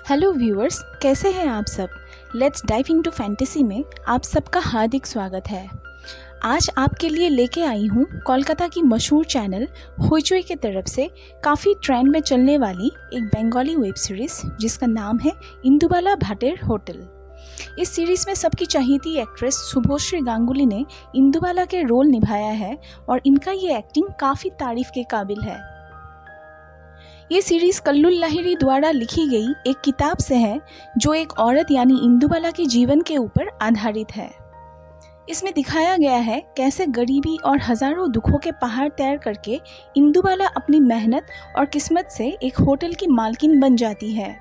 Hello viewers, कैसे हैं आप सब। लेट्स डाइव इनटू फैंटेसी में आप सबका हार्दिक स्वागत है। आज आपके लिए लेके आई हूँ कोलकाता की मशहूर चैनल होइचोई की तरफ से काफ़ी ट्रेंड में चलने वाली एक बंगाली वेब सीरीज़ जिसका नाम है इंदुबाला भाटेर होटल। इस सीरीज़ में सबकी चहेती एक्ट्रेस शुभश्री गांगुली ने इंदुबाला के रोल निभाया है और इनका ये एक्टिंग काफ़ी तारीफ के काबिल है। ये सीरीज़ कल्लुल लाहिरी द्वारा लिखी गई एक किताब से है जो एक औरत यानी इंदुबाला के जीवन के ऊपर आधारित है। इसमें दिखाया गया है कैसे गरीबी और हजारों दुखों के पहाड़ तैर करके इंदुबाला अपनी मेहनत और किस्मत से एक होटल की मालकिन बन जाती है।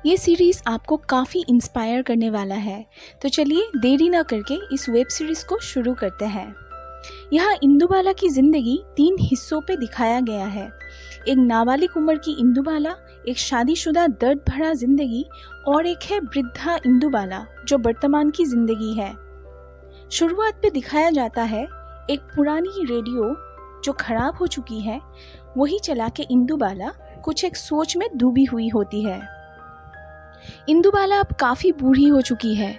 ये सीरीज़ आपको काफ़ी इंस्पायर करने वाला है, तो चलिए देरी ना करके इस वेब सीरीज़ को शुरू करते हैं। यहाँ इंदुबाला की ज़िंदगी 3 हिस्सों पे दिखाया गया है। एक नाबालिग उम्र की इंदुबाला, एक शादीशुदा दर्द भरा जिंदगी और एक है वृद्धा इंदुबाला जो वर्तमान की जिंदगी है। शुरुआत पे दिखाया जाता है एक पुरानी रेडियो जो खराब हो चुकी है, वही चला के इंदुबाला कुछ एक सोच में डूबी हुई होती है। इंदुबाला अब काफ़ी बूढ़ी हो चुकी है।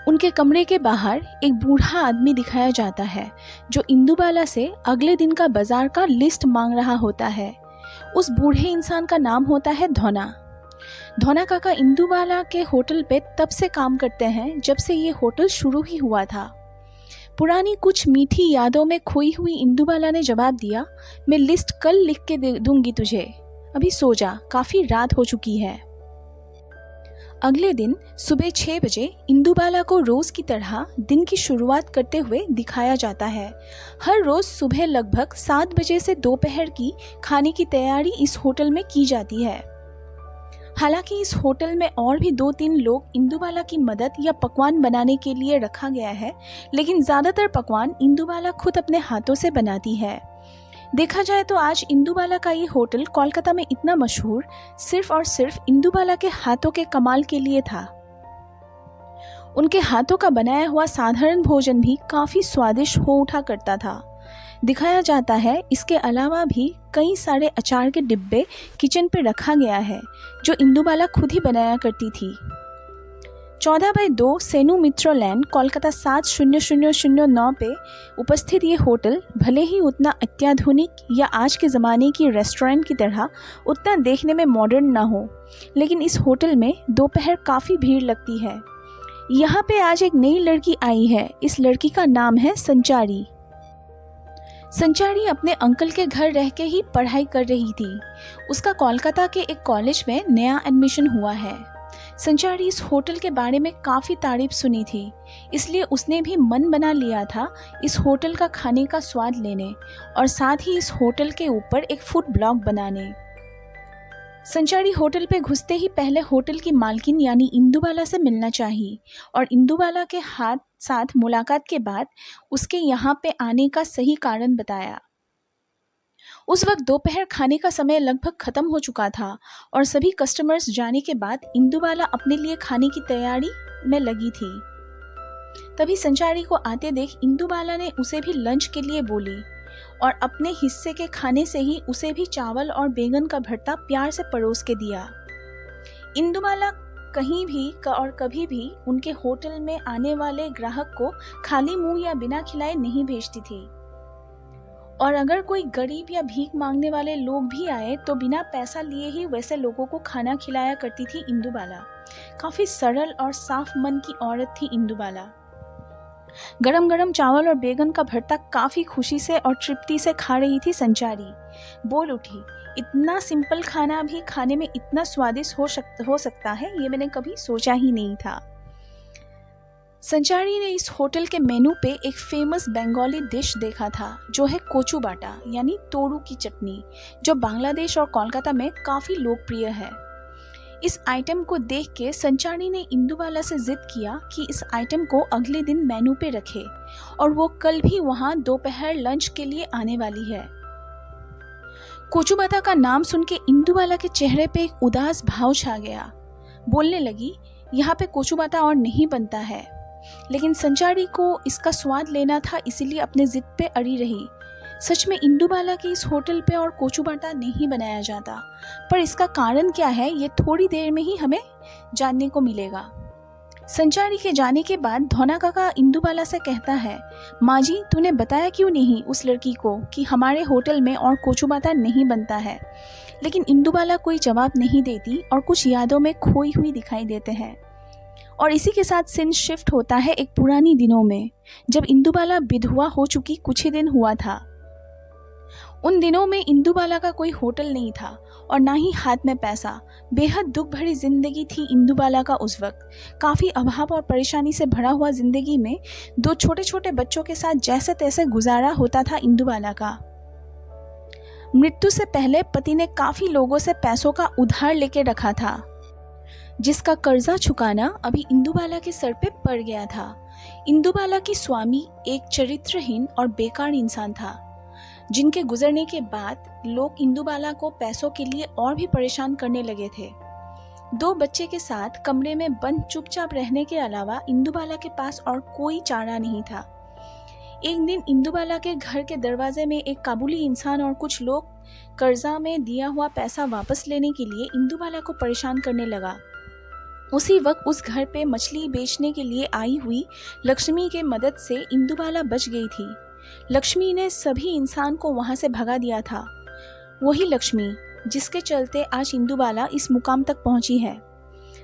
उनके कमरे के बाहर एक बूढ़ा आदमी दिखाया जाता है जो इंदुबाला से अगले दिन का बाजार का लिस्ट मांग रहा होता है। उस बूढ़े इंसान का नाम होता है धोना। धोना काका इंदुबाला के होटल पे तब से काम करते हैं जब से ये होटल शुरू ही हुआ था। पुरानी कुछ मीठी यादों में खोई हुई इंदुबाला ने जवाब दिया, मैं लिस्ट कल लिख के दूंगी तुझे, अभी सो जा, काफ़ी रात हो चुकी है। अगले दिन सुबह 6 बजे इंदुबाला को रोज़ की तरह दिन की शुरुआत करते हुए दिखाया जाता है। हर रोज़ सुबह लगभग 7 बजे से दोपहर की खाने की तैयारी इस होटल में की जाती है। हालांकि इस होटल में और भी 2-3 लोग इंदुबाला की मदद या पकवान बनाने के लिए रखा गया है, लेकिन ज़्यादातर पकवान इंदुबाला खुद अपने हाथों से बनाती है। देखा जाए तो आज इंदुबाला का ये होटल कोलकाता में इतना मशहूर सिर्फ और सिर्फ इंदुबाला के हाथों के कमाल के लिए था। उनके हाथों का बनाया हुआ साधारण भोजन भी काफ़ी स्वादिष्ट हो उठा करता था। दिखाया जाता है इसके अलावा भी कई सारे अचार के डिब्बे किचन पे रखा गया है जो इंदुबाला खुद ही बनाया करती थी। 14/2 सेनु मित्रो लैन कोलकाता 70009 पे उपस्थित ये होटल भले ही उतना अत्याधुनिक या आज के ज़माने की रेस्टोरेंट की तरह उतना देखने में मॉडर्न ना हो, लेकिन इस होटल में दोपहर काफ़ी भीड़ लगती है। यहाँ पे आज एक नई लड़की आई है। इस लड़की का नाम है संचारी। संचारी अपने अंकल के घर रह के ही पढ़ाई कर रही थी। उसका कोलकाता के एक कॉलेज में नया एडमिशन हुआ है। संचारी इस होटल के बारे में काफ़ी तारीफ सुनी थी, इसलिए उसने भी मन बना लिया था इस होटल का खाने का स्वाद लेने और साथ ही इस होटल के ऊपर एक फूड ब्लॉग बनाने। संचारी होटल पे घुसते ही पहले होटल की मालकिन यानी इंदुबाला से मिलना चाहिए और इंदुबाला के साथ मुलाकात के बाद उसके यहाँ पे आने का सही कारण बताया। उस वक्त दोपहर खाने का समय लगभग ख़त्म हो चुका था और सभी कस्टमर्स जाने के बाद इंदुबाला अपने लिए खाने की तैयारी में लगी थी। तभी संचारी को आते देख इंदुबाला ने उसे भी लंच के लिए बोली और अपने हिस्से के खाने से ही उसे भी चावल और बैंगन का भरता प्यार से परोस के दिया। इंदुबाला कहीं भी और कभी भी उनके होटल में आने वाले ग्राहक को खाली मुंह या बिना खिलाए नहीं भेजती थी, और अगर कोई गरीब या भीख मांगने वाले लोग भी आए तो बिना पैसा लिए ही वैसे लोगों को खाना खिलाया करती थी इंदुबाला। काफ़ी सरल और साफ मन की औरत थी इंदुबाला। गरम गरम चावल और बैंगन का भरता काफ़ी खुशी से और तृप्ति से खा रही थी संचारी। बोल उठी, इतना सिंपल खाना भी खाने में इतना स्वादिष्ट हो सकता है, ये मैंने कभी सोचा ही नहीं था। संचारी ने इस होटल के मेनू पे एक फेमस बंगाली डिश देखा था जो है कोचू बाटा यानी तोड़ू की चटनी, जो बांग्लादेश और कोलकाता में काफ़ी लोकप्रिय है। इस आइटम को देख के संचारी ने इंदुबाला से जिद किया कि इस आइटम को अगले दिन मेनू पे रखे और वो कल भी वहाँ दोपहर लंच के लिए आने वाली है। कोचू बाटा का नाम सुन के इंदुबाला के चेहरे पे एक उदास भाव छा गया। बोलने लगी, यहाँ पे कोचू बाटा और नहीं बनता है, लेकिन संचारी को इसका स्वाद लेना था, इसीलिए अपने जिद पे अड़ी रही। सच में इंदुबाला के इस होटल पे और कोचूबाटा नहीं बनाया जाता, पर इसका कारण क्या है ये थोड़ी देर में ही हमें जानने को मिलेगा। संचारी के जाने के बाद धोना काका इंदुबाला से कहता है, माँ जी तूने बताया क्यों नहीं उस लड़की को कि हमारे होटल में और कोचूबाटा नहीं बनता है। लेकिन इंदुबाला कोई जवाब नहीं देती और कुछ यादों में खोई हुई दिखाई देते हैं। और इसी के साथ सीन शिफ्ट होता है एक पुरानी दिनों में, जब इंदुबाला विधवा हो चुकी कुछ ही दिन हुआ था। उन दिनों में इंदुबाला का कोई होटल नहीं था और ना ही हाथ में पैसा। बेहद दुख भरी जिंदगी थी इंदुबाला का उस वक्त। काफ़ी अभाव और परेशानी से भरा हुआ जिंदगी में 2 छोटे छोटे बच्चों के साथ जैसे तैसे गुजारा होता था इंदुबाला का। मृत्यु से पहले पति ने काफ़ी लोगों से पैसों का उधार लेके रखा था, जिसका कर्जा चुकाना अभी इंदुबाला के सर पे पड़ गया था। इंदुबाला की स्वामी एक चरित्रहीन और बेकार इंसान था, जिनके गुजरने के बाद लोग इंदुबाला को पैसों के लिए और भी परेशान करने लगे थे। 2 बच्चे के साथ कमरे में बंद चुपचाप रहने के अलावा इंदुबाला के पास और कोई चारा नहीं था। एक दिन इंदुबाला के घर के दरवाजे में एक काबुली इंसान और कुछ लोग कर्जा में दिया हुआ पैसा वापस लेने के लिए इंदुबाला को परेशान करने लगा। उसी वक्त उस घर पे मछली बेचने के लिए आई हुई लक्ष्मी के मदद से इंदुबाला बच गई थी। लक्ष्मी ने सभी इंसान को वहां से भगा दिया था। वही लक्ष्मी जिसके चलते आज इंदुबाला इस मुकाम तक पहुंची है।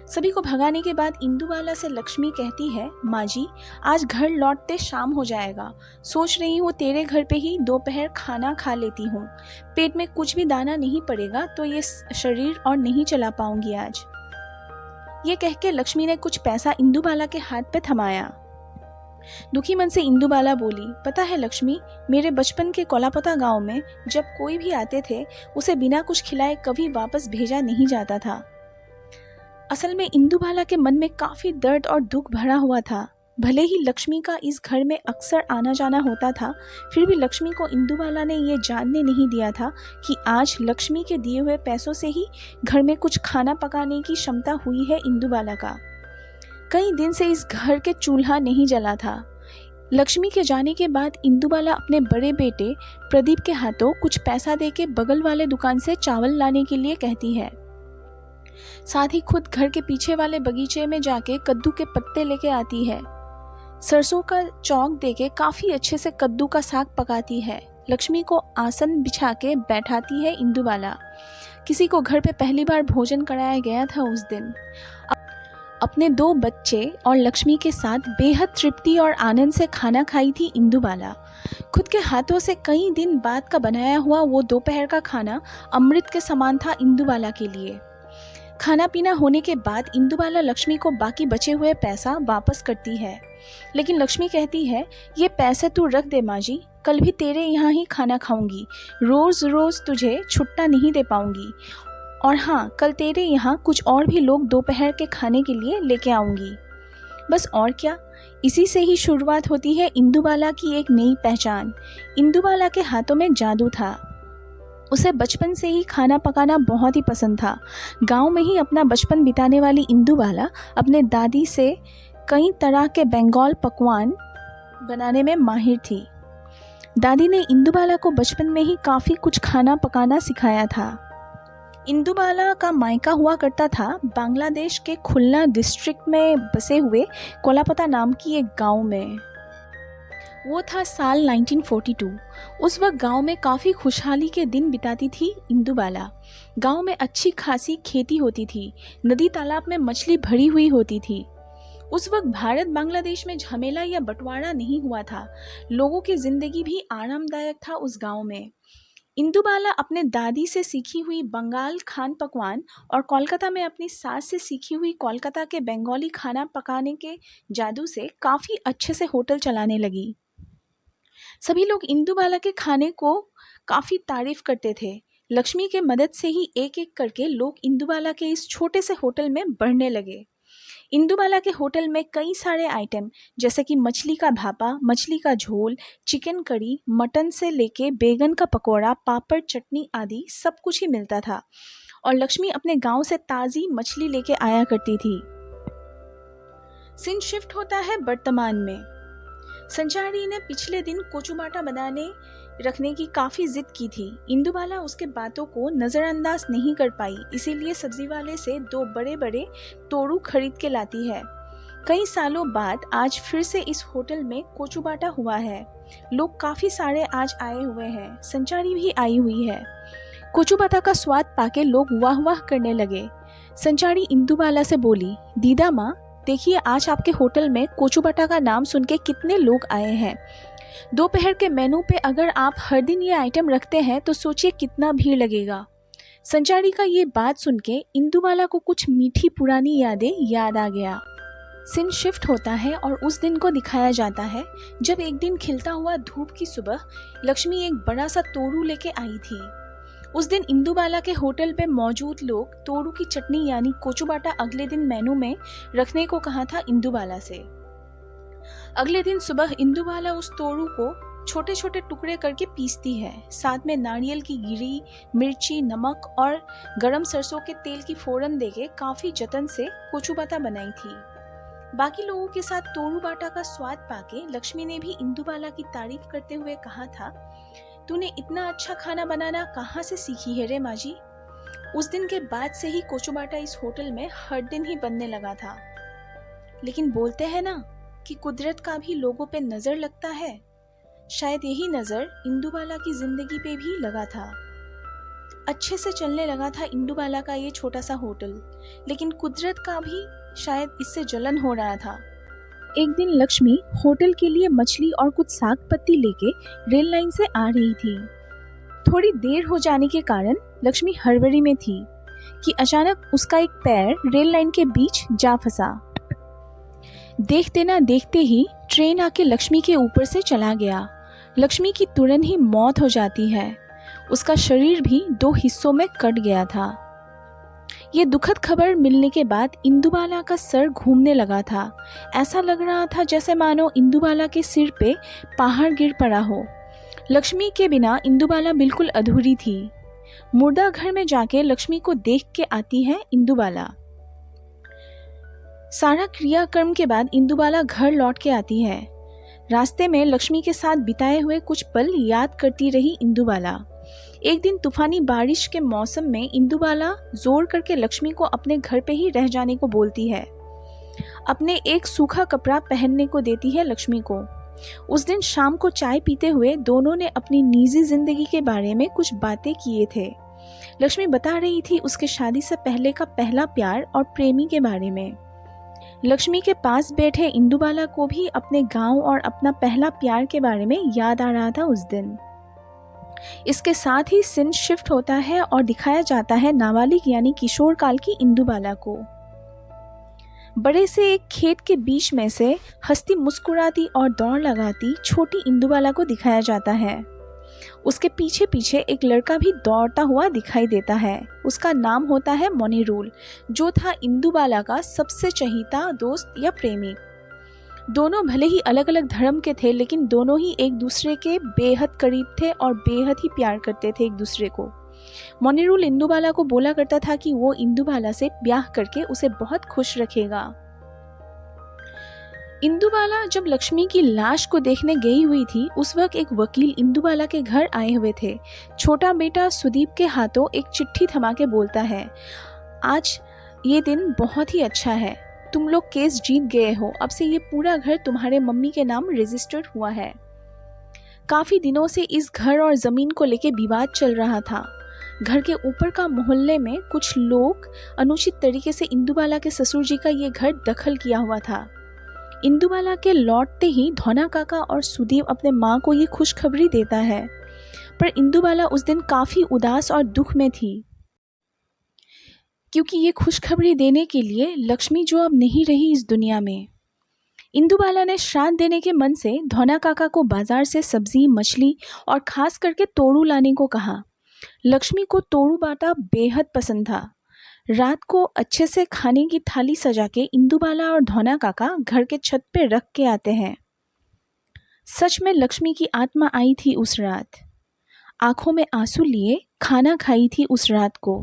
सभी को भगाने के बाद इंदुबाला से लक्ष्मी कहती है, माँ जी आज घर लौटते शाम हो जाएगा, सोच रही हूँ तेरे घर पे ही दोपहर खाना खा लेती हूँ। पेट में कुछ भी दाना नहीं पड़ेगा तो ये शरीर और नहीं चला पाऊंगी आज। ये कह के लक्ष्मी ने कुछ पैसा इंदुबाला के हाथ पे थमाया। दुखी मन से इंदुबाला बोली, पता है लक्ष्मी, मेरे बचपन के कोलापता गांव में जब कोई भी आते थे उसे बिना कुछ खिलाए कभी वापस भेजा नहीं जाता था। असल में इंदुबाला के मन में काफी दर्द और दुख भरा हुआ था। भले ही लक्ष्मी का इस घर में अक्सर आना जाना होता था, फिर भी लक्ष्मी को इंदुबाला ने ये जानने नहीं दिया था कि आज लक्ष्मी के दिए हुए पैसों से ही घर में कुछ खाना पकाने की क्षमता हुई है इंदुबाला का। कई दिन से इस घर के चूल्हा नहीं जला था। लक्ष्मी के जाने के बाद इंदुबाला अपने बड़े बेटे प्रदीप के हाथों कुछ पैसा देके बगल वाले दुकान से चावल लाने के लिए कहती है। साथ ही खुद घर के पीछे वाले बगीचे में जाके कद्दू के पत्ते लेके आती है। सरसों का चौक देके काफी अच्छे से कद्दू का साग पकाती है। लक्ष्मी को आसन बिछा के बैठाती है इंदुबाला। किसी को घर पे पहली बार भोजन कराया गया था उस दिन। अपने 2 बच्चे और लक्ष्मी के साथ बेहद तृप्ति और आनंद से खाना खाई थी इंदुबाला। खुद के हाथों से कई दिन बाद का बनाया हुआ वो दोपहर का खाना अमृत के समान था इंदुबाला के लिए। खाना पीना होने के बाद इंदुबाला लक्ष्मी को बाकी बचे हुए पैसा वापस करती है, लेकिन लक्ष्मी कहती है, ये पैसे तू रख दे माँ जी, कल भी तेरे यहाँ ही खाना खाऊंगी, रोज रोज तुझे छुट्टा नहीं दे पाऊंगी। और हाँ, कल तेरे यहाँ कुछ और भी लोग दोपहर के खाने के लिए लेके आऊंगी। बस और क्या, इसी से ही शुरुआत होती है इंदुबाला की एक नई पहचान। इंदुबाला के हाथों में जादू था। उसे बचपन से ही खाना पकाना बहुत ही पसंद था। गांव में ही अपना बचपन बिताने वाली इंदुबाला अपने दादी से कई तरह के बंगाल पकवान बनाने में माहिर थी। दादी ने इंदुबाला को बचपन में ही काफ़ी कुछ खाना पकाना सिखाया था। इंदुबाला का मायका हुआ करता था बांग्लादेश के खुलना डिस्ट्रिक्ट में बसे हुए कोलापता नाम की एक गांव में। वो था साल 1942। उस वक्त गांव में काफ़ी खुशहाली के दिन बिताती थी इंदुबाला। गांव में अच्छी खासी खेती होती थी, नदी तालाब में मछली भरी हुई होती थी। उस वक्त भारत बांग्लादेश में झमेला या बंटवारा नहीं हुआ था। लोगों की जिंदगी भी आरामदायक था उस गांव में। इंदुबाला अपने दादी से सीखी हुई बंगाल खान पकवान और कोलकाता में अपनी सास से सीखी हुई कोलकाता के बंगाली खाना पकाने के जादू से काफ़ी अच्छे से होटल चलाने लगी। सभी लोग इंदुबाला के खाने को काफ़ी तारीफ करते थे। लक्ष्मी के मदद से ही एक एक करके लोग इंदुबाला के इस छोटे से होटल में बढ़ने लगे। इंदुबाला के होटल में कई सारे आइटम जैसे कि मछली का भापा, मछली का झोल, चिकन करी, मटन से लेके बैगन का पकौड़ा, पापड़, चटनी आदि सब कुछ ही मिलता था। और लक्ष्मी अपने गांव से ताज़ी मछली लेके आया करती थी। सीन शिफ्ट होता है वर्तमान में। संचारी ने पिछले दिन कोचूबाटा बनाने रखने की काफ़ी जिद की थी। इंदुबाला उसके बातों को नज़रअंदाज नहीं कर पाई, इसीलिए सब्जी वाले से 2 बड़े बड़े तोड़ू खरीद के लाती है। कई सालों बाद आज फिर से इस होटल में कोचुबाटा हुआ है। लोग काफ़ी सारे आज आए हुए हैं, संचारी भी आई हुई है। कोचुबाटा का स्वाद पाके लोग वाह वाह करने लगे। संचारी इंदुबाला से बोली, दीदा माँ देखिए, आज आपके होटल में कोचुबाटा का नाम सुन के कितने लोग आए हैं। दोपहर के मेनू पे अगर आप हर दिन ये आइटम रखते हैं तो सोचिए कितना भीड़ लगेगा। संचारी का ये बात सुन के इंदुबाला को कुछ मीठी पुरानी यादें याद आ गया। सीन शिफ्ट होता है और उस दिन को दिखाया जाता है जब एक दिन खिलता हुआ धूप की सुबह लक्ष्मी एक बड़ा सा तोड़ू लेके आई थी। उस दिन इंदुबाला के होटल पे मौजूद लोग तोड़ू की चटनी यानी कोचुबाटा अगले दिन मेनू में रखने को कहा था इंदुबाला से। अगले दिन सुबह इंदुबाला उस तोड़ू को छोटे छोटे टुकड़े करके पीसती है। साथ में नारियल की गिरी, मिर्ची, नमक और गरम सरसों के तेल की फोड़न देके काफी जतन से कोचुबाटा बनाई थी। बाकी लोगों के साथ तोड़ू बाटा का स्वाद पाके लक्ष्मी ने भी इंदुबाला की तारीफ करते हुए कहा था, तूने इतना अच्छा खाना बनाना कहाँ से सीखी है रे माँ जी। उस दिन के बाद से ही कोचुबाटा इस होटल में हर दिन ही बनने लगा था। लेकिन बोलते हैं ना कि कुदरत का भी लोगों पे नजर लगता है, शायद यही नजर इंदुबाला की जिंदगी पे भी लगा था। अच्छे से चलने लगा था इंदुबाला का ये छोटा सा होटल, लेकिन कुदरत का भी शायद इससे जलन हो रहा था। एक दिन लक्ष्मी होटल के लिए मछली और कुछ साग पत्ती लेके रेल लाइन से आ रही थी। थोड़ी देर हो जाने के कारण लक्ष्मी हड़बड़ी में थी कि अचानक उसका एक पैर रेल लाइन के बीच जा फंसा। देखते ना देखते ही ट्रेन आके लक्ष्मी के ऊपर से चला गया। लक्ष्मी की तुरंत ही मौत हो जाती है। उसका शरीर भी 2 हिस्सों में कट गया था। ये दुखद खबर मिलने के बाद इंदुबाला का सर घूमने लगा था। ऐसा लग रहा था जैसे मानो इंदुबाला के सिर पे पहाड़ गिर पड़ा हो। लक्ष्मी के बिना इंदुबाला बिल्कुल अधूरी थी। मुर्दा घर में जाके लक्ष्मी को देख के आती है इंदुबाला। सारा क्रियाकर्म के बाद इंदुबाला घर लौट के आती है। रास्ते में लक्ष्मी के साथ बिताए हुए कुछ पल याद करती रही इंदुबाला। एक दिन तूफानी बारिश के मौसम में इंदुबाला जोर करके लक्ष्मी को अपने घर पे ही रह जाने को बोलती है। अपने एक सूखा कपड़ा पहनने को देती है लक्ष्मी को। उस दिन शाम को चाय पीते हुए दोनों ने अपनी निजी जिंदगी के बारे में कुछ बातें किए थे। लक्ष्मी बता रही थी उसके शादी से पहले का पहला प्यार और प्रेमी के बारे में। लक्ष्मी के पास बैठे इंदुबाला को भी अपने गांव और अपना पहला प्यार के बारे में याद आ रहा था उस दिन। इसके साथ ही सीन शिफ्ट होता है और दिखाया जाता है नाबालिग यानी किशोर काल की इंदुबाला को। बड़े से एक खेत के बीच में से हंसती मुस्कुराती और दौड़ लगाती छोटी इंदुबाला को दिखाया जाता है। उसके पीछे पीछे एक लड़का भी दौड़ता हुआ दिखाई देता है। उसका नाम होता है मोनीरूल, जो था इंदुबाला का सबसे चहीता दोस्त या प्रेमी। दोनों भले ही अलग अलग धर्म के थे, लेकिन दोनों ही एक दूसरे के बेहद करीब थे और बेहद ही प्यार करते थे एक दूसरे को। मोनीरूल इंदुबाला को बोला करता था कि वो इंदुबाला से ब्याह करके उसे बहुत खुश रखेगा। इंदुबाला जब लक्ष्मी की लाश को देखने गई हुई थी, उस वक्त एक वकील इंदुबाला के घर आए हुए थे। छोटा बेटा सुदीप के हाथों एक चिट्ठी थमा के बोलता है, आज ये दिन बहुत ही अच्छा है, तुम लोग केस जीत गए हो, अब से ये पूरा घर तुम्हारे मम्मी के नाम रजिस्टर्ड हुआ है। काफी दिनों से इस घर और जमीन को लेके विवाद चल रहा था। घर के ऊपर का मोहल्ले में कुछ लोग अनुचित तरीके से इंदुबाला के ससुर जी का ये घर दखल किया हुआ था। इंदुबाला के लौटते ही धोना काका और सुदीप अपने माँ को ये खुशखबरी देता है, पर इंदुबाला उस दिन काफी उदास और दुख में थी, क्योंकि ये खुशखबरी देने के लिए लक्ष्मी जो अब नहीं रही इस दुनिया में। इंदुबाला ने श्राद्ध देने के मन से धोना काका को बाजार से सब्जी, मछली और खास करके तोड़ू लाने को कहा। लक्ष्मी को तोड़ू बाटा बेहद पसंद था। रात को अच्छे से खाने की थाली सजा के इंदुबाला और धोना काका घर के छत पे रख के आते हैं। सच में लक्ष्मी की आत्मा आई थी उस रात। आंखों में आंसू लिए खाना खाई थी उस रात को।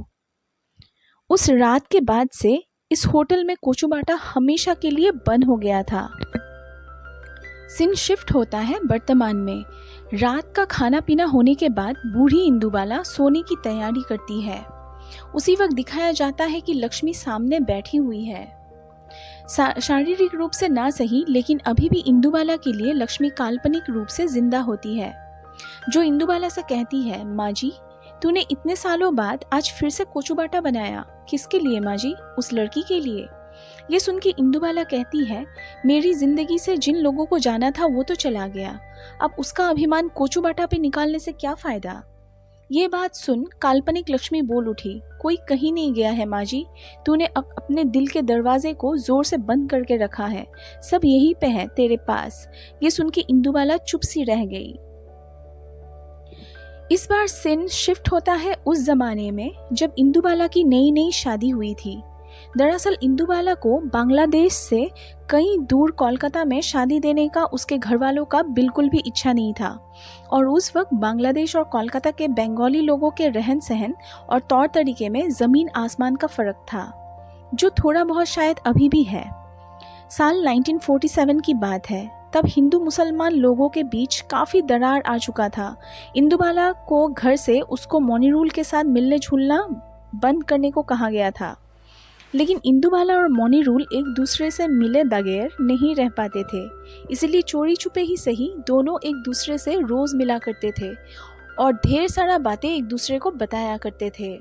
उस रात के बाद से इस होटल में कोचुबाटा हमेशा के लिए बंद हो गया था। सीन शिफ्ट होता है वर्तमान में। रात का खाना पीना होने के बाद बूढ़ी इंदुबाला सोने की तैयारी करती है। उसी वक्त दिखाया जाता है कि लक्ष्मी सामने बैठी हुई है। शारीरिक रूप से ना सही, लेकिन अभी भी इंदुबाला के लिए लक्ष्मी काल्पनिक रूप से जिंदा होती है, जो इंदुबाला से कहती है, माँ जी, तूने इतने सालों बाद आज फिर से कोचुबाटा बनाया। किसके लिए माँ जी? उस लड़की के लिए। ये सुन के इंदुबाला कहती है, मेरी जिंदगी से जिन लोगों को जाना था वो तो चला गया, अब उसका अभिमान कोचुबाटा पे निकालने से क्या फायदा। ये बात सुन काल्पनिक लक्ष्मी बोल उठी, कोई कहीं नहीं गया है माँ जी, तूने अपने दिल के दरवाजे को जोर से बंद करके रखा है, सब यहीं पे है तेरे पास। ये सुन के इंदुबाला चुप सी रह गई। इस बार सीन शिफ्ट होता है उस जमाने में जब इंदुबाला की नई नई शादी हुई थी। दरअसल इंदुबाला को बांग्लादेश से कहीं दूर कोलकाता में शादी देने का उसके घर वालों का बिल्कुल भी इच्छा नहीं था, और उस वक्त बांग्लादेश और कोलकाता के बंगाली लोगों के रहन सहन और तौर तरीके में ज़मीन आसमान का फ़र्क था, जो थोड़ा बहुत शायद अभी भी है। साल 1947 की बात है। तब हिंदू मुसलमान लोगों के बीच काफ़ी दरार आ चुका था। इंदुबाला को घर से उसको मोनीरूल के साथ मिलने झूलना बंद करने को कहा गया था, लेकिन इंदुबाला और मोनीरूल एक दूसरे से मिले बगैर नहीं रह पाते थे, इसलिए चोरी छुपे ही सही दोनों एक दूसरे से रोज़ मिला करते थे और ढेर सारा बातें एक दूसरे को बताया करते थे।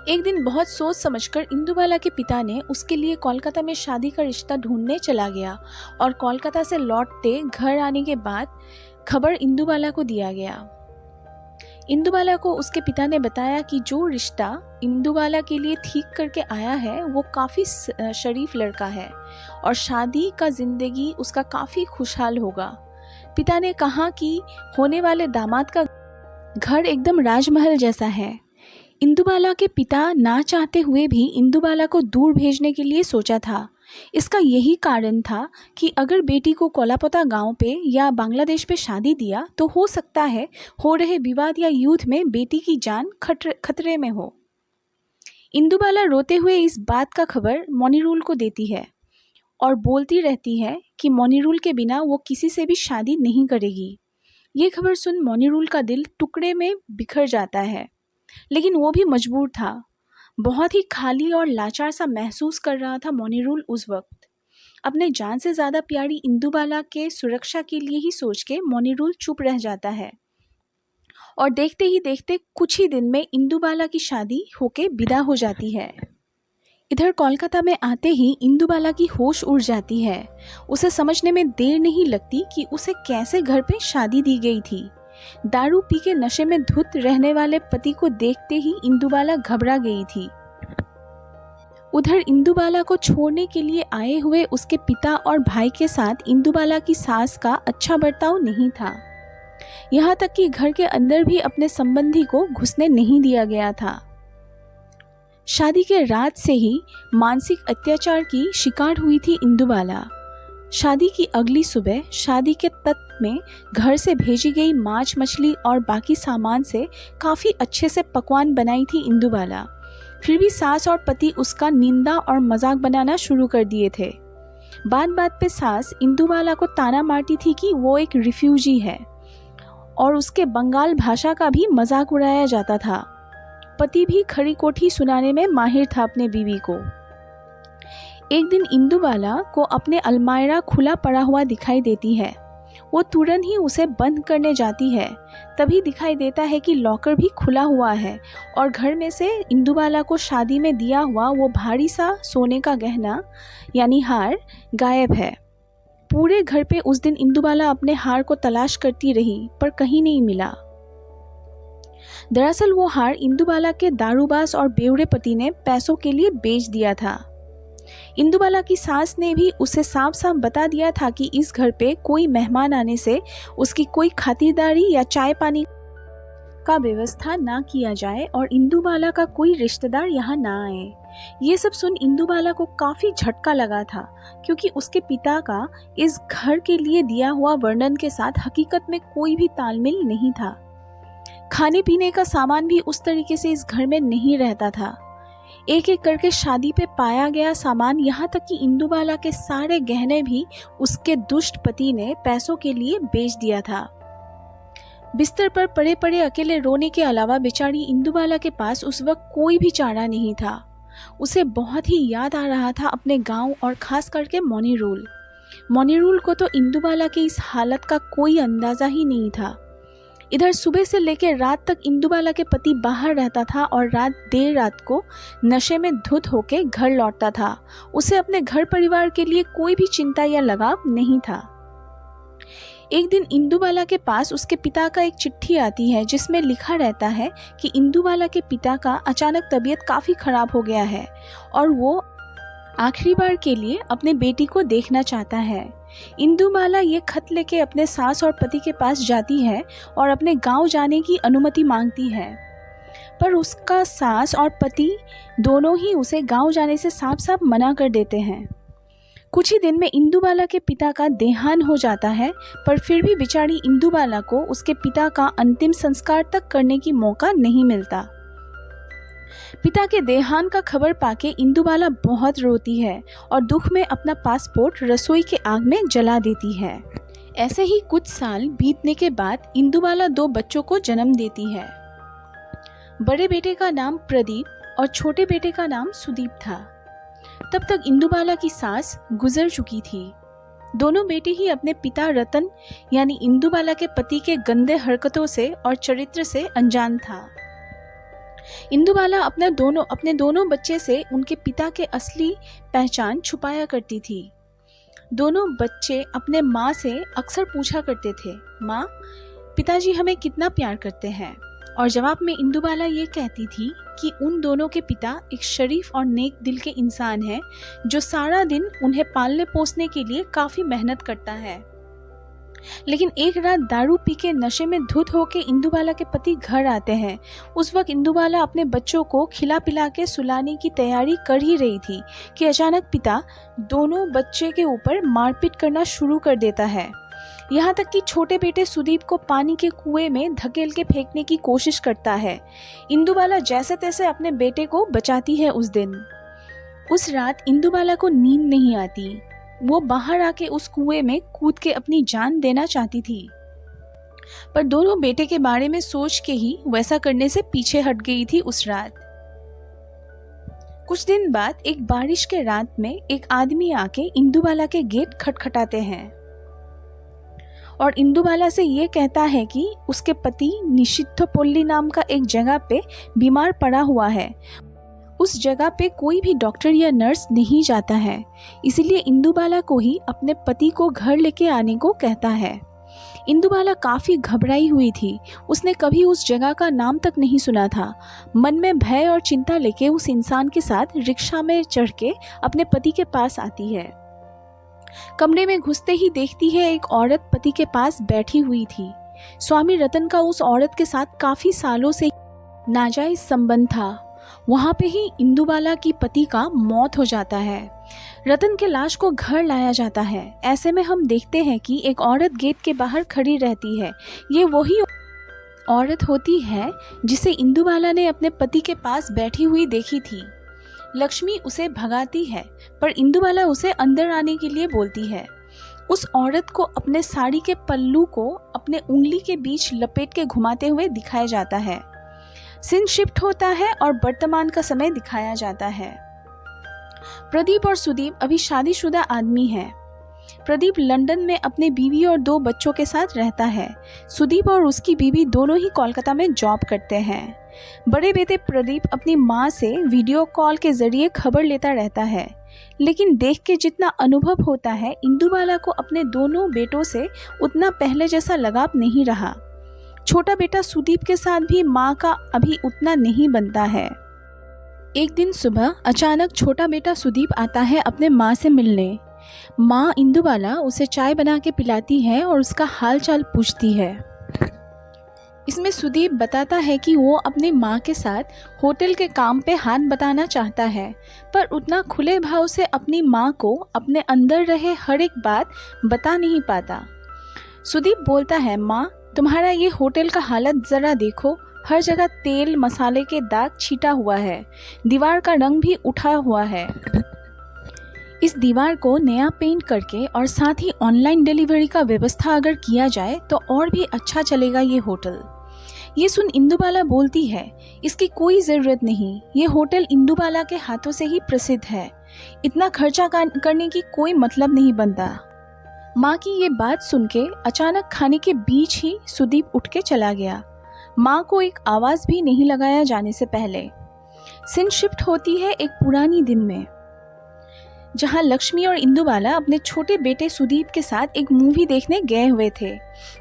एक दिन बहुत सोच समझकर इंदुबाला के पिता ने उसके लिए कोलकाता में शादी का रिश्ता ढूंढने चला गया, और कोलकाता से लौटते घर आने के बाद खबर इंदुबाला को दिया गया। इंदुबाला को उसके पिता ने बताया कि जो रिश्ता इंदुबाला के लिए ठीक करके आया है वो काफ़ी शरीफ लड़का है और शादी का जिंदगी उसका काफ़ी खुशहाल होगा। पिता ने कहा कि होने वाले दामाद का घर एकदम राजमहल जैसा है। इंदुबाला के पिता ना चाहते हुए भी इंदुबाला को दूर भेजने के लिए सोचा था। इसका यही कारण था कि अगर बेटी को कोलापता गांव पे या बांग्लादेश पे शादी दिया तो हो सकता है हो रहे विवाद या युद्ध में बेटी की जान खतरे में हो। इंदुबाला रोते हुए इस बात का खबर मोनीरूल को देती है और बोलती रहती है कि मोनीरूल के बिना वो किसी से भी शादी नहीं करेगी। ये खबर सुन मोनीरूल का दिल टुकड़े में बिखर जाता है, लेकिन वो भी मजबूर था। बहुत ही खाली और लाचार सा महसूस कर रहा था मोनीरूल उस वक्त। अपने जान से ज़्यादा प्यारी इंदुबाला के सुरक्षा के लिए ही सोच के मोनीरूल चुप रह जाता है, और देखते ही देखते कुछ ही दिन में इंदुबाला की शादी होके विदा हो जाती है। इधर कोलकाता में आते ही इंदुबाला की होश उड़ जाती है। उसे समझने में देर नहीं लगती कि उसे कैसे घर पे शादी दी गई थी। दारू पी के नशे में धुत रहने वाले पति को देखते ही इंदुबाला घबरा गई थी। उधर इंदुबाला को छोड़ने के लिए आए हुए उसके पिता और भाई के साथ इंदुबाला की सास का अच्छा बर्ताव नहीं था। यहाँ तक कि घर के अंदर भी अपने संबंधी को घुसने नहीं दिया गया था। शादी के रात से ही मानसिक अत्याचार की शिकार हुई थी इंदुबाला। शादी की अगली सुबह शादी के तत्व में घर से भेजी गई मांस मछली और बाकी सामान से काफ़ी अच्छे से पकवान बनाई थी इंदुबाला। फिर भी सास और पति उसका निंदा और मजाक बनाना शुरू कर दिए थे। बात बात पे सास इंदुबाला को ताना मारती थी कि वो एक रिफ्यूजी है, और उसके बंगाल भाषा का भी मजाक उड़ाया जाता था। पति भी खरी कोठी सुनाने में माहिर था अपने बीवी को। एक दिन इंदुबाला को अपने अलमायरा खुला पड़ा हुआ दिखाई देती है। वो तुरंत ही उसे बंद करने जाती है। तभी दिखाई देता है कि लॉकर भी खुला हुआ है और घर में से इंदुबाला को शादी में दिया हुआ वो भारी सा सोने का गहना यानी हार गायब है। पूरे घर पे उस दिन इंदुबाला अपने हार को तलाश करती रही पर कहीं नहीं मिला। दरअसल वो हार इंदुबाला के दारूबाज और बेवड़े पति ने पैसों के लिए बेच दिया था। इंदुबाला की सास ने भी उसे साफ साफ बता दिया था कि इस घर पे कोई मेहमान आने से उसकी कोई खातिरदारी या चाय पानी का व्यवस्था ना किया जाए और इंदुबाला का कोई रिश्तेदार यहाँ ना आए। ये सब सुन इंदुबाला को काफ़ी झटका लगा था, क्योंकि उसके पिता का इस घर के लिए दिया हुआ वर्णन के साथ हकीकत में कोई भी तालमेल नहीं था। खाने पीने का सामान भी उस तरीके से इस घर में नहीं रहता था। एक एक करके शादी पे पाया गया सामान, यहाँ तक कि इंदुबाला के सारे गहने भी उसके दुष्ट पति ने पैसों के लिए बेच दिया था। बिस्तर पर पड़े पड़े अकेले रोने के अलावा बेचारी इंदुबाला के पास उस वक्त कोई भी चारा नहीं था। उसे बहुत ही याद आ रहा था अपने गांव और खास करके मोनीरूल। मोनीरूल को तो इंदुबाला की इस हालत का कोई अंदाज़ा ही नहीं था। इधर सुबह से लेकर रात तक इंदुबाला के पति बाहर रहता था और देर रात को नशे में धुत होकर घर लौटता था। उसे अपने घर परिवार के लिए कोई भी चिंता या लगाव नहीं था। एक दिन इंदुबाला के पास उसके पिता का एक चिट्ठी आती है जिसमें लिखा रहता है कि इंदुबाला के पिता का अचानक तबीयत काफ़ी ख़राब हो गया है और वो आखिरी बार के लिए अपने बेटी को देखना चाहता है। इंदुबाला ये खत लेके अपने सास और पति के पास जाती है और अपने गांव जाने की अनुमति मांगती है, पर उसका सास और पति दोनों ही उसे गांव जाने से साफ साफ मना कर देते हैं। कुछ ही दिन में इंदुबाला के पिता का देहांत हो जाता है, पर फिर भी बेचारी इंदुबाला को उसके पिता का अंतिम संस्कार तक करने की मौका नहीं मिलता। पिता के देहांत का खबर पाके इंदुबाला बहुत रोती है और दुख में अपना पासपोर्ट रसोई के आग में जला देती है। ऐसे ही कुछ साल बीतने के बाद इंदुबाला 2 बच्चों को जन्म देती है। बड़े बेटे का नाम प्रदीप और छोटे बेटे का नाम सुदीप था। तब तक इंदुबाला की सास गुजर चुकी थी। दोनों बेटे ही अपने पिता रतन यानी इंदुबाला के पति के गंदे हरकतों से और चरित्र से अनजान था। इंदुबाला अपने दोनों बच्चे से उनके पिता के असली पहचान छुपाया करती थी। दोनों बच्चे अपने माँ से अक्सर पूछा करते थे, माँ, पिताजी हमें कितना प्यार करते हैं, और जवाब में इंदुबाला ये कहती थी कि उन दोनों के पिता एक शरीफ और नेक दिल के इंसान हैं जो सारा दिन उन्हें पालने पोसने के लिए काफ़ी मेहनत करता है। लेकिन एक रात दारू पी के नशे में धुत होकर इंदुबाला के पति घर आते हैं। उस वक्त इंदुबाला अपने बच्चों को खिला पिला के सुलाने की तैयारी कर ही रही थी कि अचानक पिता दोनों बच्चे के ऊपर मारपीट करना शुरू कर देता है। यहाँ तक कि छोटे बेटे सुदीप को पानी के कुएं में धकेल के फेंकने की कोशिश करता है। इंदुबाला जैसे तैसे अपने बेटे को बचाती है। उस रात इंदुबाला को नींद नहीं आती। वो बाहर आके उस कुएं में कूद के अपनी जान देना चाहती थी, पर दोनों बेटे के बारे में सोच के ही वैसा करने से पीछे हट गई थी उस रात। कुछ दिन बाद एक बारिश के रात में एक आदमी आके इंदुबाला के गेट खटखटाते हैं और इंदुबाला से ये कहता है कि उसके पति निशिथोपल्ली नाम का एक जगह पे बीमार पड़ा हुआ है। उस जगह पे कोई भी डॉक्टर या नर्स नहीं जाता है, इसीलिए इंदुबाला को ही अपने पति को घर लेके आने को कहता है। इंदुबाला काफ़ी घबराई हुई थी। उसने कभी उस जगह का नाम तक नहीं सुना था। मन में भय और चिंता लेके उस इंसान के साथ रिक्शा में चढ़ के अपने पति के पास आती है। कमरे में घुसते ही देखती है एक औरत पति के पास बैठी हुई थी। स्वामी रतन का उस औरत के साथ काफ़ी सालों से नाजायज संबंध था। वहाँ पे ही इंदुबाला की पति का मौत हो जाता है। रतन के लाश को घर लाया जाता है। ऐसे में हम देखते हैं कि एक औरत गेट के बाहर खड़ी रहती है। ये वही औरत होती है जिसे इंदुबाला ने अपने पति के पास बैठी हुई देखी थी। लक्ष्मी उसे भगाती है, पर इंदुबाला उसे अंदर आने के लिए बोलती है। उस औरत को अपने साड़ी के पल्लू को अपने उंगली के बीच लपेट के घुमाते हुए दिखाया जाता है। सीन शिफ्ट होता है और वर्तमान का समय दिखाया जाता है। प्रदीप और सुदीप अभी शादीशुदा आदमी हैं। प्रदीप लंदन में अपने बीवी और 2 बच्चों के साथ रहता है। सुदीप और उसकी बीवी दोनों ही कोलकाता में जॉब करते हैं। बड़े बेटे प्रदीप अपनी माँ से वीडियो कॉल के जरिए खबर लेता रहता है, लेकिन देख के जितना अनुभव होता है, इंदुबाला को अपने दोनों बेटों से उतना पहले जैसा लगाव नहीं रहा। छोटा बेटा सुदीप के साथ भी माँ का अभी उतना नहीं बनता है। एक दिन सुबह अचानक छोटा बेटा सुदीप आता है अपने माँ से मिलने। माँ इंदुबाला उसे चाय बना के पिलाती है और उसका हाल चाल पूछती है। इसमें सुदीप बताता है कि वो अपनी माँ के साथ होटल के काम पे हाथ बटाना चाहता है, पर उतना खुले भाव से अपनी माँ को अपने अंदर रहे हर एक बात बता नहीं पाता। सुदीप बोलता है, माँ, तुम्हारा ये होटल का हालत ज़रा देखो, हर जगह तेल मसाले के दाग छीटा हुआ है। दीवार का रंग भी उठा हुआ है। इस दीवार को नया पेंट करके और साथ ही ऑनलाइन डिलीवरी का व्यवस्था अगर किया जाए तो और भी अच्छा चलेगा ये होटल। ये सुन इंदुबाला बोलती है, इसकी कोई ज़रूरत नहीं, ये होटल इंदुबाला के हाथों से ही प्रसिद्ध है, इतना खर्चा करने की कोई मतलब नहीं बनता। माँ की ये बात सुन के अचानक खाने के बीच ही सुदीप उठ के चला गया। माँ को एक आवाज़ भी नहीं लगाया जाने से पहले। सीन शिफ्ट होती है एक पुरानी दिन में, जहाँ लक्ष्मी और इंदुबाला अपने छोटे बेटे सुदीप के साथ एक मूवी देखने गए हुए थे।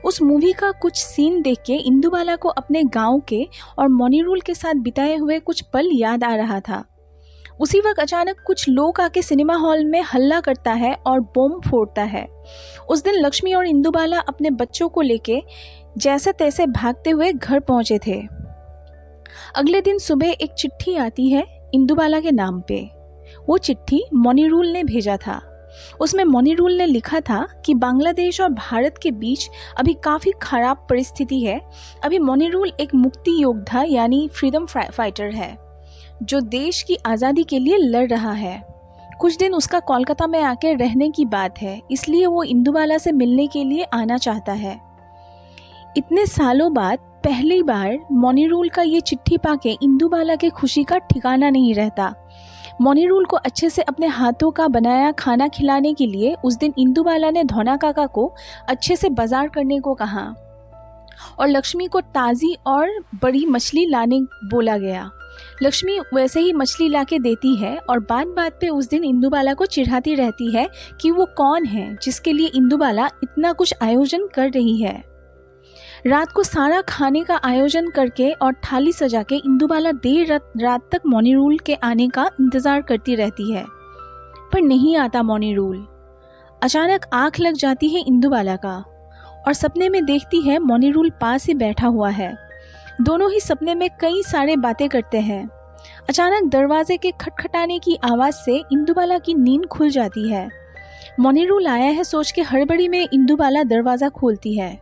उस मूवी का कुछ सीन देख के इंदुबाला को अपने गांव के और मोनीरूल के साथ बिताए हुए कुछ पल याद आ रहा था। उसी वक्त अचानक कुछ लोग आके सिनेमा हॉल में हल्ला करता है और बम फोड़ता है। उस दिन लक्ष्मी और इंदुबाला अपने बच्चों को लेके जैसे तैसे भागते हुए घर पहुंचे थे। अगले दिन सुबह एक चिट्ठी आती है इंदुबाला के नाम पे। वो चिट्ठी मोनीरूल ने भेजा था। उसमें मोनीरूल ने लिखा था कि बांग्लादेश और भारत के बीच अभी काफ़ी खराब परिस्थिति है। अभी मोनीरूल एक मुक्ति योद्धा यानी फ्रीडम फाइटर है जो देश की आज़ादी के लिए लड़ रहा है। कुछ दिन उसका कोलकाता में आकर रहने की बात है, इसलिए वो इंदुबाला से मिलने के लिए आना चाहता है। इतने सालों बाद पहली बार मोनीरूल का ये चिट्ठी पाके इंदुबाला के खुशी का ठिकाना नहीं रहता। मोनीरूल को अच्छे से अपने हाथों का बनाया खाना खिलाने के लिए उस दिन इंदुबाला ने धोना काका को अच्छे से बाजार करने को कहा और लक्ष्मी को ताज़ी और बड़ी मछली लाने बोला गया। लक्ष्मी वैसे ही मछली लाके देती है और बात बात पे उस दिन इंदुबाला को चिढ़ाती रहती है कि वो कौन है जिसके लिए इंदुबाला इतना कुछ आयोजन कर रही है। रात को सारा खाने का आयोजन करके और थाली सजा के इंदुबाला देर रात तक मोनीरूल के आने का इंतज़ार करती रहती है, पर नहीं आता मोनीरूल। अचानक आँख लग जाती है इंदुबाला का और सपने में देखती है मोनीरूल पास ही बैठा हुआ है। दोनों ही सपने में कई सारे बातें करते हैं। अचानक दरवाजे के खटखटाने की आवाज़ से इंदुबाला की नींद खुल जाती है। मोनीरूल आया है सोच के हड़बड़ी में इंदुबाला दरवाज़ा खोलती है,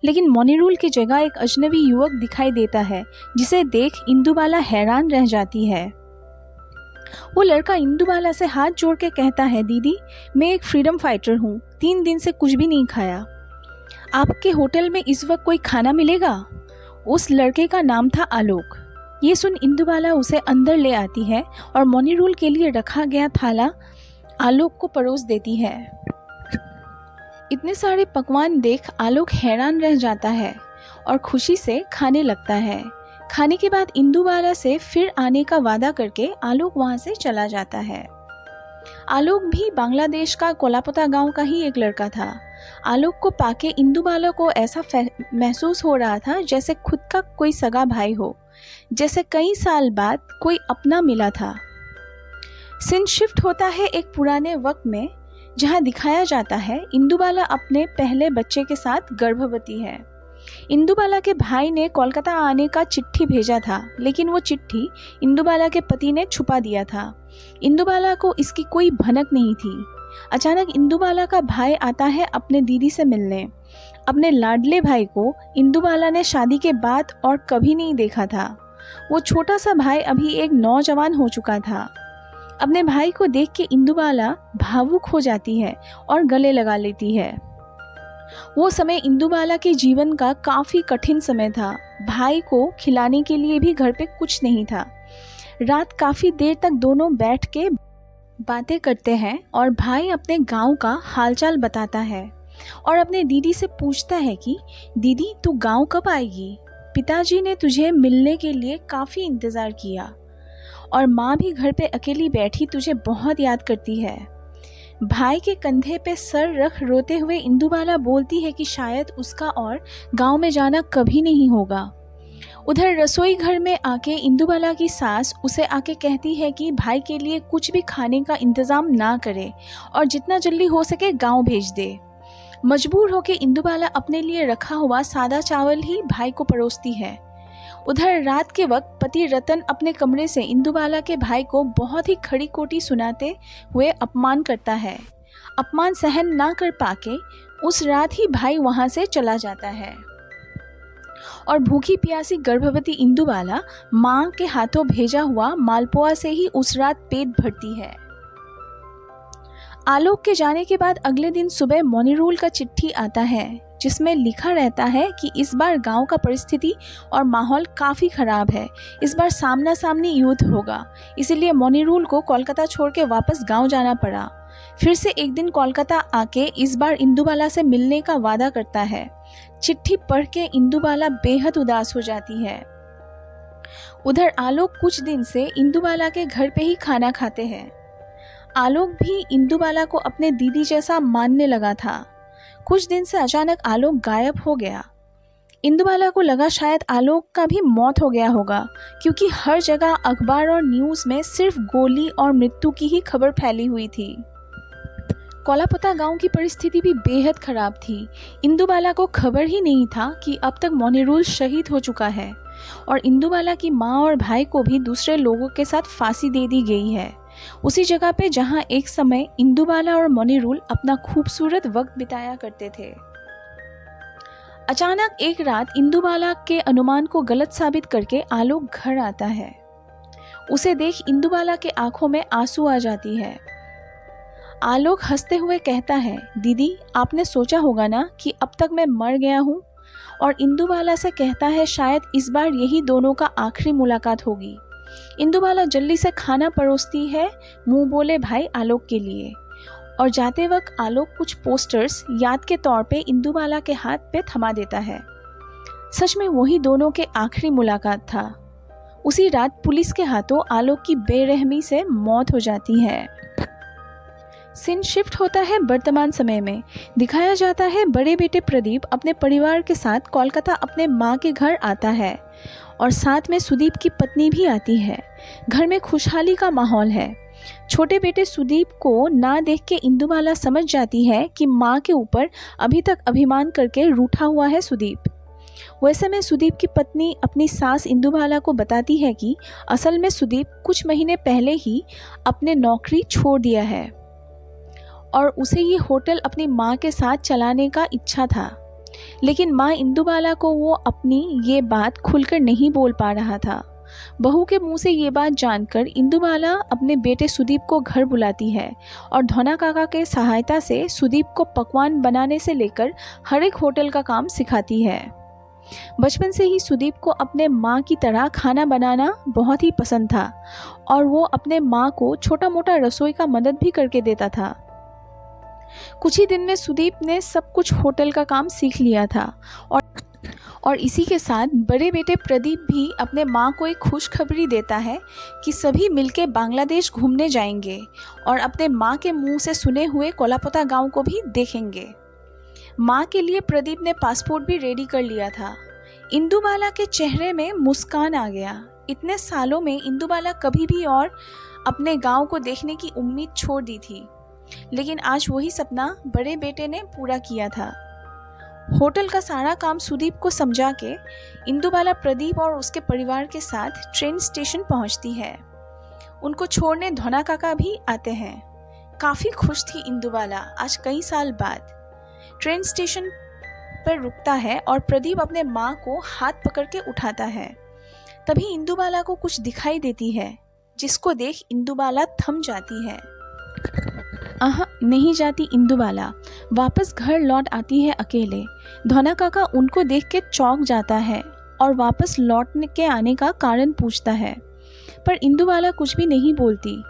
लेकिन मोनीरूल की जगह एक अजनबी युवक दिखाई देता है जिसे देख इंदुबाला हैरान रह जाती है। वो लड़का इंदुबाला से हाथ जोड़ के कहता है, दीदी मैं एक फ्रीडम फाइटर हूँ, 3 दिन से कुछ भी नहीं खाया, आपके होटल में इस वक्त कोई खाना मिलेगा? उस लड़के का नाम था आलोक। ये सुन इंदुबाला उसे अंदर ले आती है और मोनीरूल के लिए रखा गया थाला आलोक को परोस देती है। इतने सारे पकवान देख आलोक हैरान रह जाता है और खुशी से खाने लगता है। खाने के बाद इंदुबाला से फिर आने का वादा करके आलोक वहाँ से चला जाता है। आलोक भी बांग्लादेश का कोलापता गांव का ही एक लड़का था। आलोक को पाके इंदुबाला को ऐसा महसूस हो रहा था जैसे खुद का कोई सगा भाई हो, जैसे कई साल बाद कोई अपना मिला था। सीन शिफ्ट होता है एक पुराने वक्त में, जहां दिखाया जाता है इंदुबाला अपने पहले बच्चे के साथ गर्भवती है। इंदुबाला के भाई ने कोलकाता आने का चिट्ठी भेजा था, लेकिन वो चिट्ठी इंदुबाला के पति ने छुपा दिया था। इंदुबाला को इसकी कोई भनक नहीं थी। अचानक इंदुबाला का भाई आता है अपने दीदी से मिलने। अपने लाडले भाई को इंदुबाला ने शादी के बाद और कभी नहीं देखा था। वो छोटा सा भाई अभी एक नौजवान हो चुका था। अपने भाई को देख के इंदुबाला भावुक हो जाती है और गले लगा लेती है। वो समय इंदुबाला के जीवन का काफ़ी कठिन समय था। भाई को खिलाने के लिए भी घर पे कुछ नहीं था। रात काफ़ी देर तक दोनों बैठ के बातें करते हैं और भाई अपने गांव का हालचाल बताता है और अपने दीदी से पूछता है कि दीदी तू गांव कब आएगी? पिताजी ने तुझे मिलने के लिए काफ़ी इंतज़ार किया और माँ भी घर पे अकेली बैठी तुझे बहुत याद करती है। भाई के कंधे पे सर रख रोते हुए इंदुबाला बोलती है कि शायद उसका और गांव में जाना कभी नहीं होगा। उधर रसोई घर में आके इंदुबाला की सास उसे आके कहती है कि भाई के लिए कुछ भी खाने का इंतज़ाम ना करे और जितना जल्दी हो सके गांव भेज दे। मजबूर होके इंदुबाला अपने लिए रखा हुआ सादा चावल ही भाई को परोसती है। उधर रात के वक्त पति रतन अपने कमरे से इंदुबाला के भाई को बहुत ही खड़ी खोटी सुनाते हुए अपमान करता है। अपमान सहन ना कर पाके उस रात ही भाई वहाँ से चला जाता है। और भूखी प्यासी गर्भवती इंदुबाला माँ के हाथों भेजा हुआ मालपुआ से ही उस रात पेट भरती है। आलोक के जाने के बाद अगले दिन सुबह मोनीरूल का चिट्ठी आता है जिसमें लिखा रहता है कि इस बार गांव का परिस्थिति और माहौल काफ़ी ख़राब है। इस बार सामना सामनी युद्ध होगा, इसीलिए मोनीरूल को कोलकाता छोड़ के वापस गांव जाना पड़ा। फिर से एक दिन कोलकाता आके इस बार इंदुबाला से मिलने का वादा करता है। चिट्ठी पढ़ के इंदुबाला बेहद उदास हो जाती है। उधर आलोक कुछ दिन से इंदुबाला के घर पे ही खाना खाते हैं। आलोक भी इंदुबाला को अपने दीदी जैसा मानने लगा था। कुछ दिन से अचानक आलोक गायब हो गया। इंदुबाला को लगा शायद आलोक का भी मौत हो गया होगा, क्योंकि हर जगह अखबार और न्यूज़ में सिर्फ गोली और मृत्यु की ही खबर फैली हुई थी। कोलापता गांव की परिस्थिति भी बेहद खराब थी। इंदुबाला को खबर ही नहीं था कि अब तक मोनीरूल शहीद हो चुका है और इंदुबाला की माँ और भाई को भी दूसरे लोगों के साथ फांसी दे दी गई है, उसी जगह पे जहां एक समय इंदुबाला और मोनीरूल अपना खूबसूरत वक्त बिताया करते थे। अचानक एक रात इंदुबाला के अनुमान को गलत साबित करके आलोक घर आता है। उसे देख इंदुबाला के आंखों में आंसू आ जाती है। आलोक हंसते हुए कहता है, दीदी आपने सोचा होगा ना कि अब तक मैं मर गया हूँ। और इंदुबाला से कहता है शायद इस बार यही दोनों का आखिरी मुलाकात होगी। इंदुबाला जल्दी से खाना परोसती है मुंह बोले भाई आलोक के लिए, और जाते वक्त आलोक कुछ पोस्टर्स याद के तौर पे इंदुबाला के हाथ पे थमा देता है। सच में वही दोनों के आखिरी मुलाकात था। उसी रात पुलिस के हाथों आलोक की बेरहमी से मौत हो जाती है। सीन शिफ्ट होता है वर्तमान समय में। दिखाया जाता है बड़े बेटे प्रदीप अपने परिवार के साथ कोलकाता अपने माँ के घर आता है और साथ में सुदीप की पत्नी भी आती है। घर में खुशहाली का माहौल है। छोटे बेटे सुदीप को ना देख के इंदुबाला समझ जाती है कि माँ के ऊपर अभी तक अभिमान करके रूठा हुआ है सुदीप। वैसे में सुदीप की पत्नी अपनी सास इंदुबाला को बताती है कि असल में सुदीप कुछ महीने पहले ही अपने नौकरी छोड़ दिया है और उसे ये होटल अपनी माँ के साथ चलाने का इच्छा था, लेकिन माँ इंदुबाला को वो अपनी ये बात खुलकर नहीं बोल पा रहा था। बहू के मुंह से ये बात जानकर इंदुबाला अपने बेटे सुदीप को घर बुलाती है और धोना काका के सहायता से सुदीप को पकवान बनाने से लेकर हर एक होटल का काम सिखाती है। बचपन से ही सुदीप को अपने माँ की तरह खाना बनाना बहुत ही पसंद था और वो अपने माँ को छोटा मोटा रसोई का मदद भी करके देता था। कुछ ही दिन में सुदीप ने सब कुछ होटल का काम सीख लिया था और इसी के साथ बड़े बेटे प्रदीप भी अपने माँ को एक खुशखबरी देता है कि सभी मिलके बांग्लादेश घूमने जाएंगे और अपने माँ के मुंह से सुने हुए कोलापता गांव को भी देखेंगे। माँ के लिए प्रदीप ने पासपोर्ट भी रेडी कर लिया था। इंदुबाला के चेहरे में मुस्कान आ गया। इतने सालों में इंदुबाला कभी भी और अपने गांव को देखने की उम्मीद छोड़ दी थी, लेकिन आज वही सपना बड़े बेटे ने पूरा किया था। होटल का सारा काम सुदीप को समझा के इंदुबाला प्रदीप और उसके परिवार के साथ ट्रेन स्टेशन पहुंचती है। उनको छोड़ने धोना काका भी आते हैं। काफ़ी खुश थी इंदुबाला आज कई साल बाद। ट्रेन स्टेशन पर रुकता है और प्रदीप अपने माँ को हाथ पकड़ के उठाता है। तभी इंदुबाला को कुछ दिखाई देती है, जिसको देख इंदुबाला थम जाती है। नहीं जाती इंदुबाला, वापस घर लौट आती है अकेले। धोना काका उनको देख के चौंक जाता है और वापस लौटने के आने का कारण पूछता है, पर इंदुबाला कुछ भी नहीं बोलती।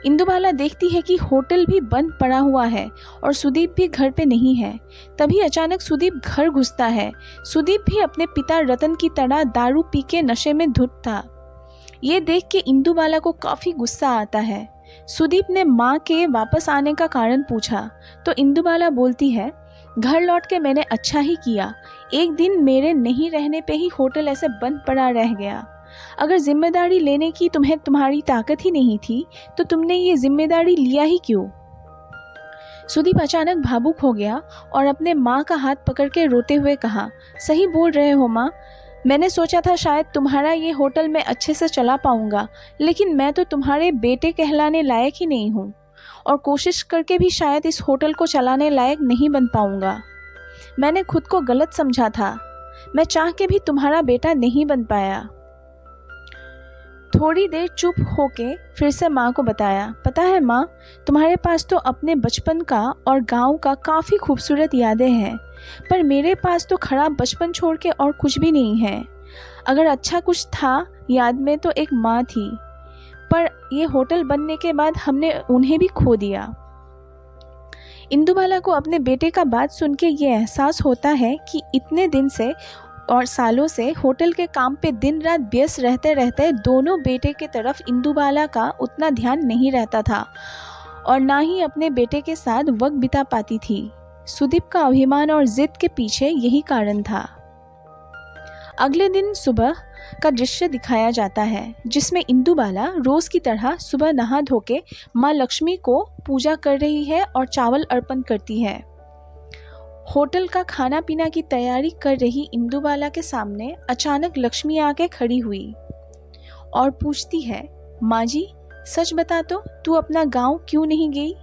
इंदुबाला देखती है कि होटल भी बंद पड़ा हुआ है और सुदीप भी घर पे नहीं है। तभी अचानक सुदीप घर घुसता है। सुदीप भी अपने पिता रतन की तरह दारू पी के नशे में धुत था। ये देख के इंदुबाला को काफ़ी गुस्सा आता है। सुदीप ने माँ के वापस आने का कारण पूछा तो इंदुबाला बोलती है, घर लौट के मैंने अच्छा ही किया। एक दिन मेरे नहीं रहने पे ही होटल ऐसे बंद पड़ा रह गया। अगर जिम्मेदारी लेने की तुम्हें तुम्हारी ताकत ही नहीं थी तो तुमने ये जिम्मेदारी लिया ही क्यों? सुदीप अचानक भावुक हो गया और अपने माँ का हाथ पकड़ के रोते हुए कहा, सही बोल रहे हो माँ, मैंने सोचा था शायद तुम्हारा ये होटल मैं अच्छे से चला पाऊंगा, लेकिन मैं तो तुम्हारे बेटे कहलाने लायक ही नहीं हूँ और कोशिश करके भी शायद इस होटल को चलाने लायक नहीं बन पाऊंगा। मैंने खुद को गलत समझा था। मैं चाह के भी तुम्हारा बेटा नहीं बन पाया। थोड़ी देर चुप होके फिर से माँ को बताया, पता है माँ, तुम्हारे पास तो अपने बचपन का और गांव का काफ़ी खूबसूरत यादें हैं, पर मेरे पास तो खराब बचपन छोड़ के और कुछ भी नहीं है। अगर अच्छा कुछ था याद में तो एक माँ थी, पर ये होटल बनने के बाद हमने उन्हें भी खो दिया। इंदुबाला को अपने बेटे का बात सुन के ये एहसास होता है कि इतने दिन से और सालों से होटल के काम पे दिन रात व्यस्त रहते रहते दोनों बेटे के तरफ इंदुबाला का उतना ध्यान नहीं रहता था और ना ही अपने बेटे के साथ वक्त बिता पाती थी। सुदीप का अभिमान और जिद के पीछे यही कारण था। अगले दिन सुबह का दृश्य दिखाया जाता है जिसमें इंदुबाला रोज की तरह सुबह नहा धोके माँ लक्ष्मी को पूजा कर रही है और चावल अर्पण करती है। होटल का खाना पीना की तैयारी कर रही इंदुबाला के सामने अचानक लक्ष्मी आके खड़ी हुई और पूछती है, माँ जी सच बता तो तू अपना गांव क्यों नहीं गई?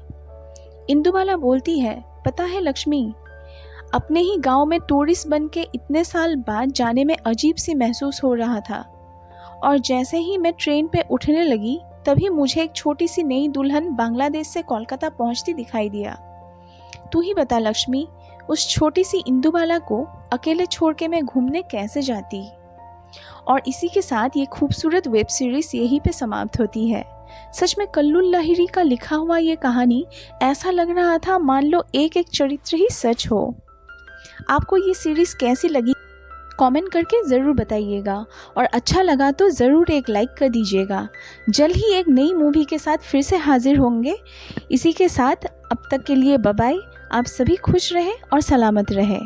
इंदुबाला बोलती है, पता है लक्ष्मी, अपने ही गांव में टूरिस्ट बन के इतने साल बाद जाने में अजीब सी महसूस हो रहा था और जैसे ही मैं ट्रेन पे उठने लगी तभी मुझे एक छोटी सी नई दुल्हन बांग्लादेश से कोलकाता पहुंचती दिखाई दिया। तू ही बता लक्ष्मी, उस छोटी सी इंदुबाला को अकेले छोड़ के मैं घूमने कैसे जाती? और इसी के साथ ये खूबसूरत वेब सीरीज यहीं पे समाप्त होती है। सच में कल्लुल लाहिरी का लिखा हुआ ये कहानी ऐसा लग रहा था मान लो एक एक चरित्र ही सच हो। आपको ये सीरीज़ कैसी लगी कमेंट करके ज़रूर बताइएगा और अच्छा लगा तो ज़रूर एक लाइक कर दीजिएगा। जल्द ही एक नई मूवी के साथ फिर से हाजिर होंगे। इसी के साथ अब तक के लिए बाय बाय। आप सभी खुश रहें और सलामत रहें।